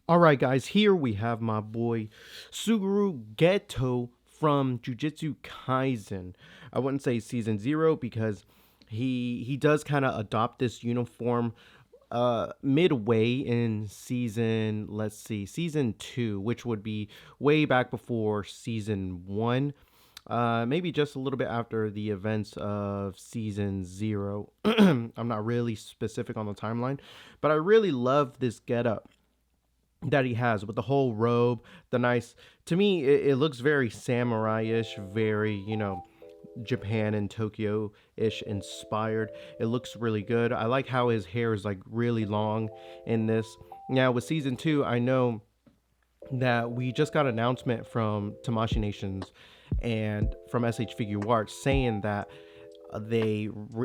All right, guys, here we have my boy Suguru Geto from Jujutsu Kaisen. I wouldn't say season 0 because he does kind of adopt this uniform midway in season, let's see, season 2, which would be way back before season 1. Maybe just a little bit after the events of season 0. I'm not really specific on the timeline, but I really love this getup that he has with the whole robe, the nice, to me it looks very samurai-ish, very, Japan and Tokyo-ish inspired. It looks really good. I like how his hair is like really long in this. Now with season 2, I know that we just got an announcement from Tamashi Nations and from Figuarts saying that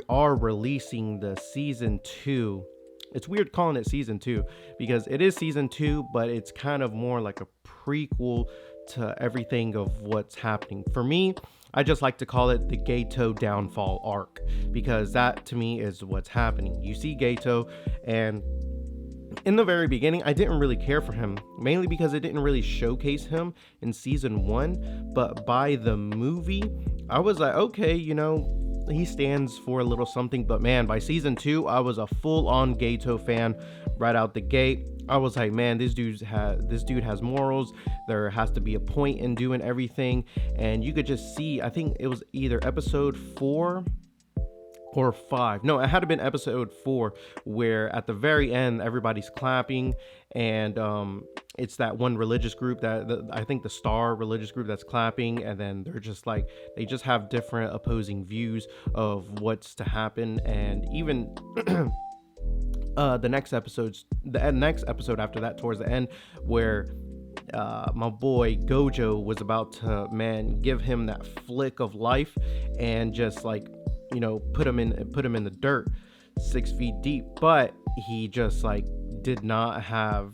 are releasing the season 2. It's weird calling it season 2 because it is season 2, but it's kind of more like a prequel to everything of what's happening. For me, I just like to call it the Geto downfall arc because that to me is what's happening. You see Geto, and in the very beginning, I didn't really care for him, mainly because it didn't really showcase him in season 1. But by the movie, I was like, okay, he stands for a little something. But man, by season 2, I was a full-on Geto fan right out the gate. I was like, man, this dude has morals. There has to be a point in doing everything, and you could just see. I think it was either episode 4 or 5. No, it had to been episode 4, where at the very end everybody's clapping, and it's that one religious group that I think the Star religious group that's clapping, and then they're just like, they just have different opposing views of what's to happen. And even the next episode after that, towards the end, where my boy Gojo was about to, man, give him that flick of life and just like, put him in the dirt 6 feet deep, but he just like did not have,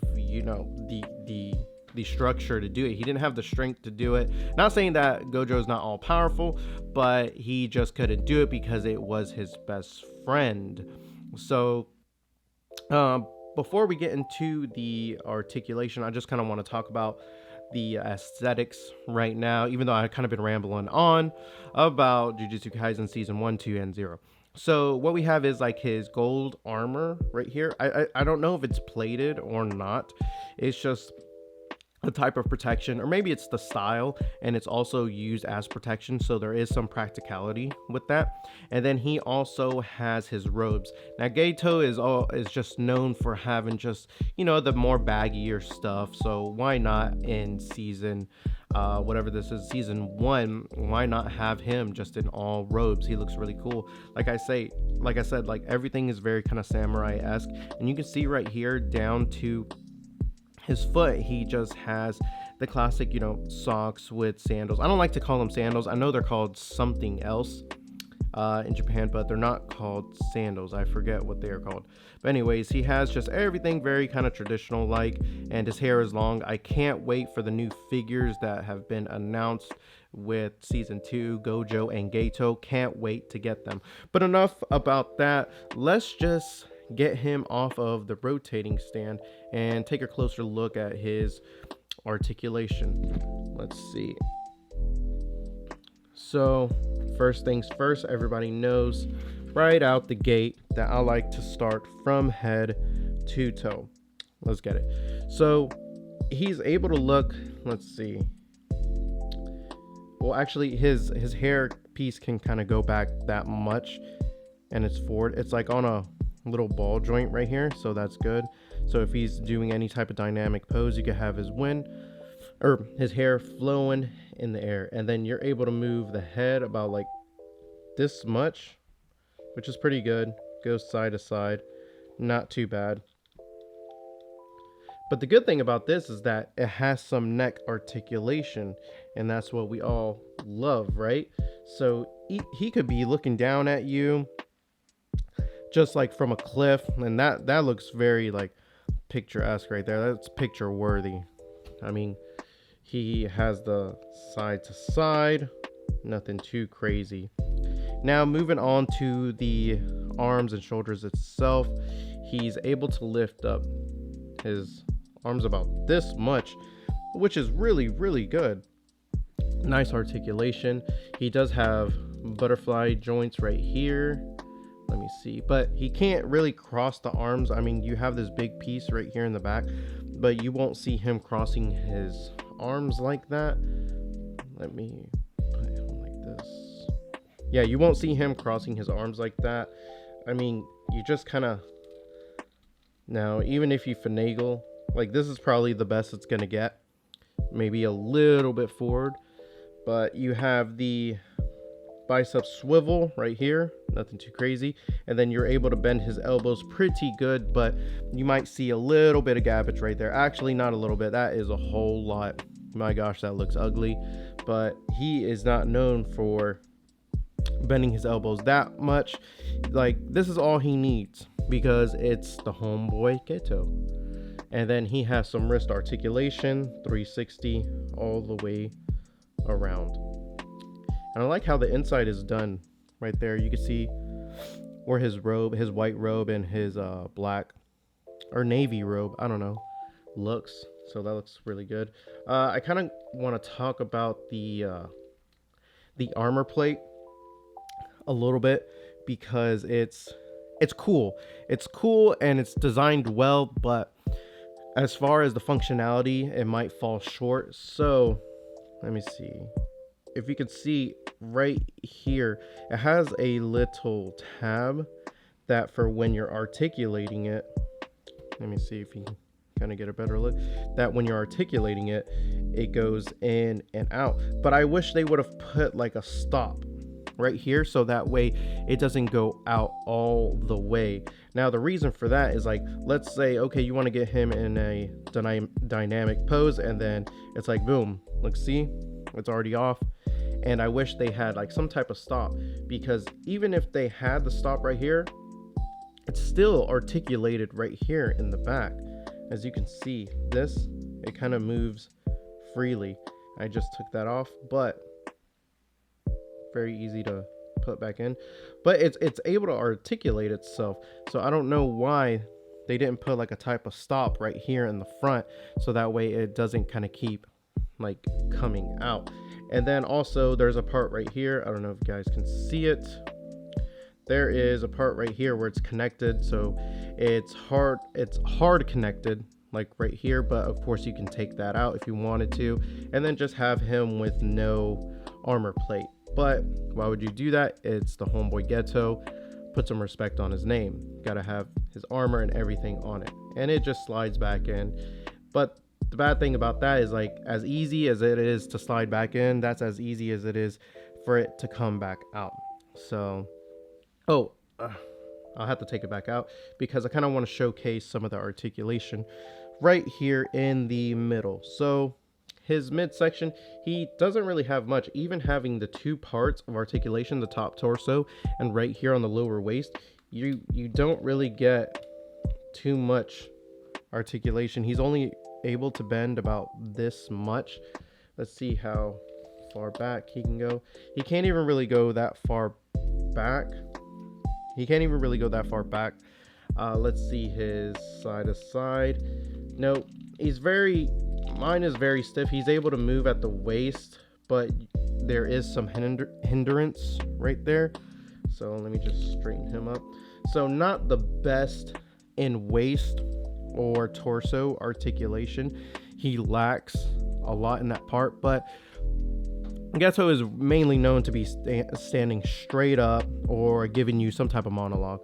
the structure to do it. He didn't have the strength to do it. Not saying that Gojo is not all powerful, but he just couldn't do it because it was his best friend. So before we get into the articulation, I just kind of want to talk about the aesthetics right now, even though I've kind of been rambling on about Jujutsu Kaisen season 1, 2, and 0. So what we have is like his gold armor right here. I don't know if it's plated or not. It's just a type of protection, or maybe it's the style and it's also used as protection, so there is some practicality with that. And then he also has his robes. Now Geto is just known for having just, the more baggier stuff, so why not in season whatever this is, season 1, why not have him just in all robes? He looks really cool. Like I said, like everything is very kind of samurai-esque, and you can see right here down to his foot, he just has the classic, socks with sandals. I don't like to call them sandals. I know they're called something else in Japan, but they're not called sandals. I forget what they are called. But anyways, he has just everything very kind of traditional like, and his hair is long. I can't wait for the new figures that have been announced with season 2, Gojo and Geto. Can't wait to get them. But enough about that. Let's just get him off of the rotating stand and take a closer look at his articulation. Let's see. So first things first, everybody knows right out the gate that I like to start from head to toe. Let's get it. So he's able to look, let's see. Well, actually his hair piece can kind of go back that much, and it's forward. It's like on a little ball joint right here, so that's good. So if he's doing any type of dynamic pose, you can have his his hair flowing in the air, and then you're able to move the head about like this much, which is pretty good. Goes side to side, not too bad. But the good thing about this is that it has some neck articulation, and that's what we all love, right? So he could be looking down at you just like from a cliff, and that looks very like picturesque right there. That's picture worthy. I mean, he has the side to side, nothing too crazy. Now moving on to the arms and shoulders itself, he's able to lift up his arms about this much, which is really, really good. Nice articulation. He does have butterfly joints right here. Let me see, but he can't really cross the arms. I mean, you have this big piece right here in the back, but you won't see him crossing his arms like that. Let me put him like this. Yeah, you won't see him crossing his arms like that. I mean, you just kind of, now even if you finagle, like this is probably the best it's gonna get, maybe a little bit forward, but you have the bicep swivel right here, nothing too crazy, and then you're able to bend his elbows pretty good, but you might see a little bit of gappage right there. Actually, not a little bit, that is a whole lot. My gosh, that looks ugly. But he is not known for bending his elbows that much. Like, this is all he needs because it's the homeboy Geto. And then he has some wrist articulation, 360 all the way around. And I like how the inside is done right there. You can see where his robe, his white robe and his black or navy robe, I don't know, looks. So that looks really good. I kind of want to talk about the armor plate a little bit because it's cool. It's cool and it's designed well, but as far as the functionality, it might fall short. So let me see. If you could see right here, it has a little tab that for when you're articulating it, let me see if you can kind of get a better look, that when you're articulating it, it goes in and out. But I wish they would have put like a stop right here so that way it doesn't go out all the way. Now the reason for that is, like, let's say, okay, you want to get him in a dynamic pose, and then it's like boom, look, see, it's already off. And I wish they had like some type of stop, because even if they had the stop right here, it's still articulated right here in the back. As you can see, this, it kind of moves freely. I just took that off, but very easy to put back in. But it's able to articulate itself. So I don't know why they didn't put like a type of stop right here in the front, so that way it doesn't kind of keep like coming out. And then also there's a part right here, I don't know if you guys can see it, there is a part right here where it's connected, so it's hard connected like right here, but of course you can take that out if you wanted to, and then just have him with no armor plate. But why would you do that? It's the homeboy Geto. Put some respect on his name. Gotta have his armor and everything on it, and it just slides back in. But the bad thing about that is, like, as easy as it is to slide back in, that's as easy as it is for it to come back out. So, I'll have to take it back out because I kind of want to showcase some of the articulation right here in the middle. So his midsection, he doesn't really have much. Even having the two parts of articulation, the top torso and right here on the lower waist, you don't really get too much articulation. He's only able to bend about this much. Let's see how far back he can go. He can't even really go that far back. Let's see his side to side. No, mine is very stiff. He's able to move at the waist, but there is some hindrance right there. So let me just straighten him up. So not the best in waist or torso articulation. He lacks a lot in that part, but Geto is mainly known to be standing straight up or giving you some type of monologue.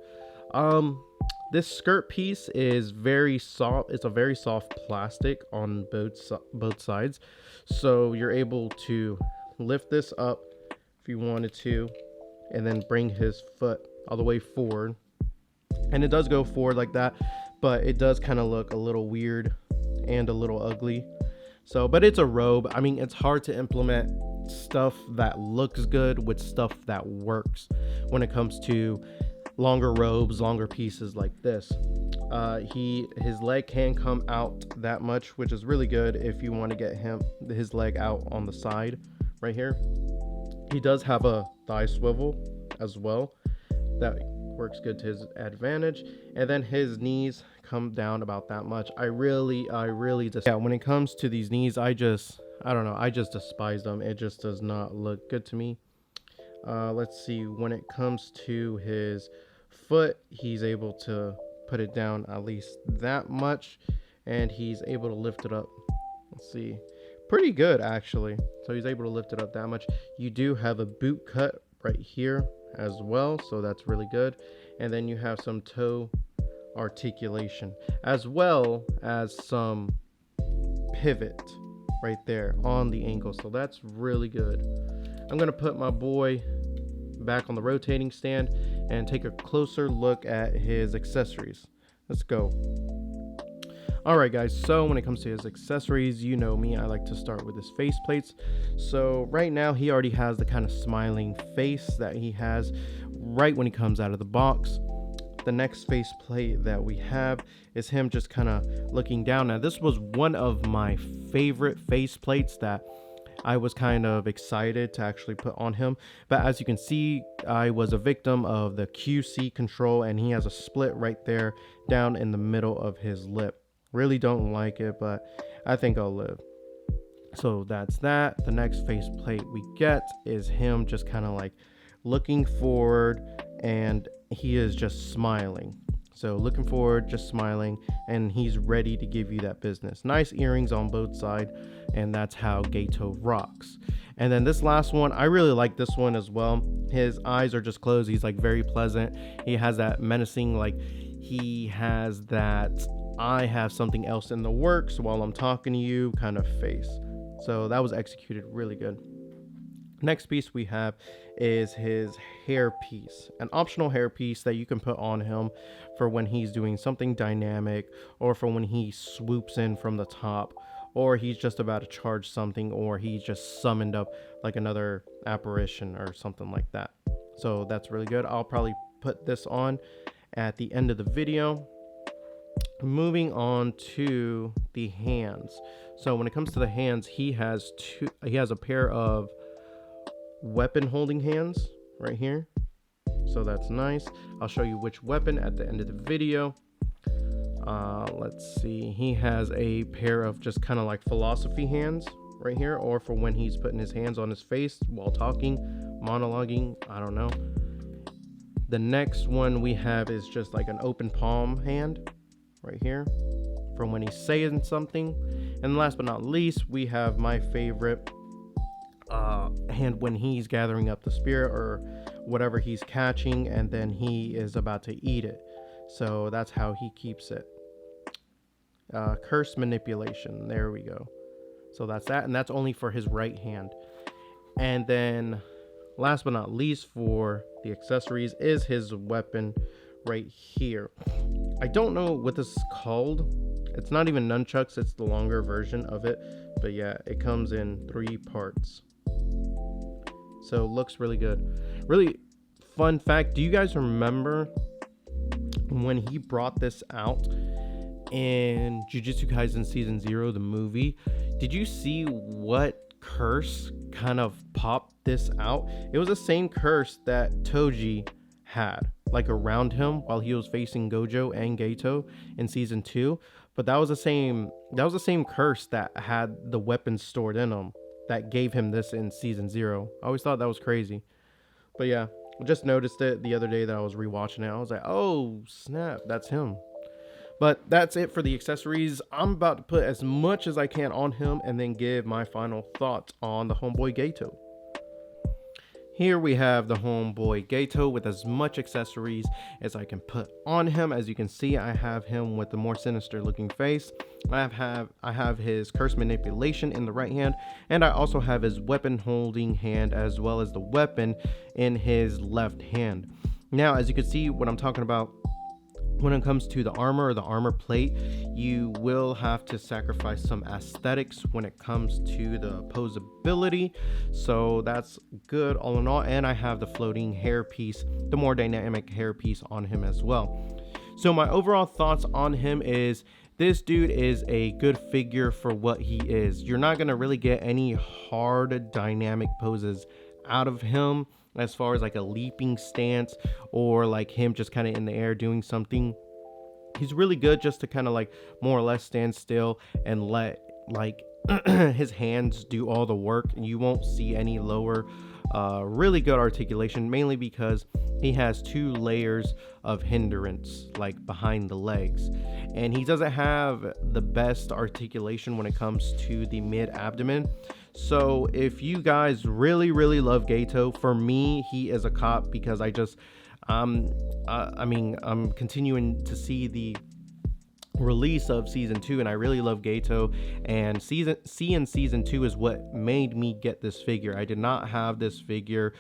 This skirt piece is very soft. It's a very soft plastic on both sides, so you're able to lift this up if you wanted to, and then bring his foot all the way forward. And it does go forward like that, but it does kind of look a little weird and a little ugly. So, but it's a robe. I mean, it's hard to implement stuff that looks good with stuff that works when it comes to longer robes, longer pieces like this. His leg can come out that much, which is really good if you want to get his leg out on the side right here. He does have a thigh swivel as well that works good to his advantage. And then his knees come down about that much. I really just, yeah, when it comes to these knees, I don't know, I just despise them. It just does not look good to me. Let's see, when it comes to his foot, he's able to put it down at least that much, and he's able to lift it up. Let's see, pretty good actually. So he's able to lift it up that much. You do have a boot cut right here as well, so that's really good. And then you have some toe articulation as well as some pivot right there on the ankle, so that's really good. I'm gonna put my boy back on the rotating stand and take a closer look at his accessories. Let's go. All right, guys, so when it comes to his accessories, you know me, I like to start with his face plates. So right now he already has the kind of smiling face that he has right when he comes out of the box. The next face plate that we have is him just kind of looking down. Now, this was one of my favorite face plates that I was kind of excited to actually put on him. But as you can see, I was a victim of the QC control, and he has a split right there down in the middle of his lip. Really don't like it, but I think I'll live. So that's that. The next face plate we get is him just kind of like looking forward, and he is just smiling. So looking forward, just smiling, and he's ready to give you that business. Nice earrings on both sides, and that's how Geto rocks. And then this last one, I really like this one as well. His eyes are just closed. He's like very pleasant. He has that menacing, like he has that I have something else in the works while I'm talking to you kind of face. So that was executed really good. Next piece we have is his hair piece, an optional hair piece that you can put on him for when he's doing something dynamic, or for when he swoops in from the top, or he's just about to charge something, or he's just summoned up like another apparition or something like that. So that's really good. I'll probably put this on at the end of the video. Moving on to the hands. So when it comes to the hands, he has a pair of weapon holding hands right here, so that's nice. I'll show you which weapon at the end of the video. Let's see, he has a pair of just kind of like philosophy hands right here, or for when he's putting his hands on his face while talking, monologuing, I don't know. The next one we have is just like an open palm hand right here from when he's saying something. And last but not least, we have my favorite hand when he's gathering up the spirit or whatever he's catching, and then he is about to eat it. So that's how he keeps it. Curse manipulation, there we go. So that's that, and that's only for his right hand. And then last but not least for the accessories is his weapon right here. I don't know what this is called. It's not even nunchucks, it's the longer version of it, but yeah, it comes in 3 parts. So it looks really good. Really fun fact, do you guys remember when he brought this out in Jujutsu Kaisen Season 0, the movie? Did you see what curse kind of popped this out? It was the same curse that Toji had, like around him while he was facing Gojo and Geto in Season 2. But that was the same curse that had the weapons stored in them that gave him this in Season 0. I always thought that was crazy. But yeah, I just noticed it the other day that I was rewatching it. I was like, oh snap, that's him. But that's it for the accessories. I'm about to put as much as I can on him and then give my final thoughts on the homeboy Geto. Here we have the homeboy Geto with as much accessories as I can put on him. As you can see, I have him with the more sinister looking face. I have his curse manipulation in the right hand, and I also have his weapon holding hand as well as the weapon in his left hand. Now, as you can see, what I'm talking about when it comes to the armor or the armor plate, you will have to sacrifice some aesthetics when it comes to the posability. So that's good all in all. And I have the floating hair piece, the more dynamic hair piece on him as well. So my overall thoughts on him is this dude is a good figure for what he is. You're not going to really get any hard dynamic poses out of him as far as like a leaping stance or like him just kind of in the air doing something. He's really good just to kind of like more or less stand still and let like his hands do all the work, and you won't see any lower. Really good articulation, mainly because he has 2 layers of hindrance like behind the legs, and he doesn't have the best articulation when it comes to the mid abdomen. So if you guys really love Geto, for me he is a cop, because I'm continuing to see the release of season 2, and I really love Geto, and season 2 is what made me get this figure. I did not have this figure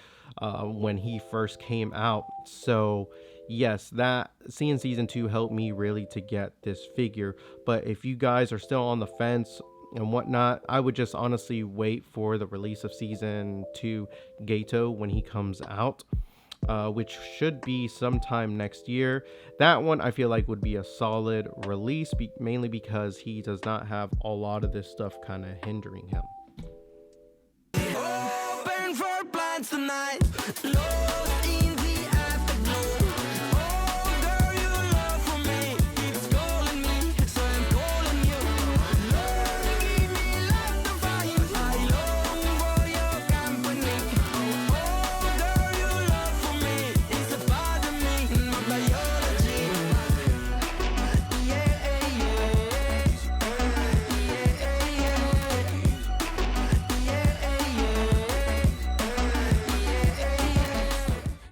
when he first came out, so yes, that season 2 helped me really to get this figure. But if you guys are still on the fence and whatnot, I would just honestly wait for the release of season 2 Geto when he comes out, which should be sometime next year. That one I feel like would be a solid release, mainly because he does not have a lot of this stuff kind of hindering him.